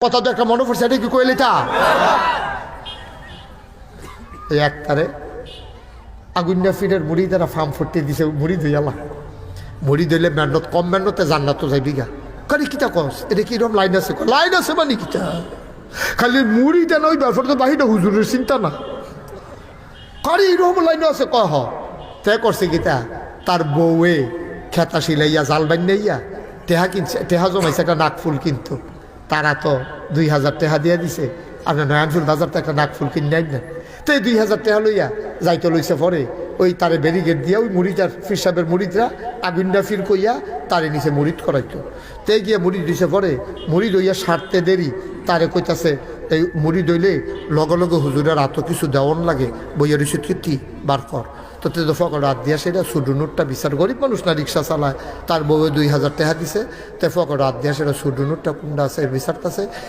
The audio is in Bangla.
কথা তো একটা মনে পড়ছে, এটা কি কইলি তা এই একটারে আগুন্যা ফিরের মুড়ি দ্বারা ফার্ম ফুটতে দিছে, মুড়ি ধুইয়ালা মুড়ি ধুইলে মেহনত কম মেহনতে জান্নাত তো যাইবি গা। কারি কিতা কস, এটা কি এরকম লাইন আছে? লাইন আছে মানে কিতা, খালি মুড়ি দেন ওই ব্যাপার তো বাহিরে হুজুরের চিন্তা না, কারি এরকম লাইন আছে কহ। তে করছে কিতা, তার বউয়ে খেতা সিলাইয়া জাল বান্যাইয়া টেহা কিনছে, টেহা জমাইছে একটা নাকফুল, কিন্তু তারা তো 2000 টেহা দিয়ে দিছে। আপনার নয়নফুল বাজার তো একটা নাকফুল কিনে না, তো এই 2000 টেহা লইয়া যাইতে লইছে। পরে ওই তারে ব্যারিগেড দিয়া ওই মুড়িটার ফির সাহেবের মুড়িদরা আগুনটা ফির কইয়া তারে নিচে মুড়িদ করাইতো। তে গিয়ে মুড়ি দিছে, পরে মুড়ি দইয়া সারতে দেরি তারে কইতাছে এই মুড়ি দইলে লগে লগে হুজুরের এত কিছু দেওয়ান লাগে, বইয়া রিসিট কি বার কর। তো তে ফকর রাত দিয়া সেটা সুডু নোটটা বিচার, গরিব মানুষ না, রিক্সা চালায়, তার বউয়ে 2000 টাকা দিছে, তে ফকর রাত দিয়া সেটা সুডু নোটটা কোনটা আছে বিচারটাছে।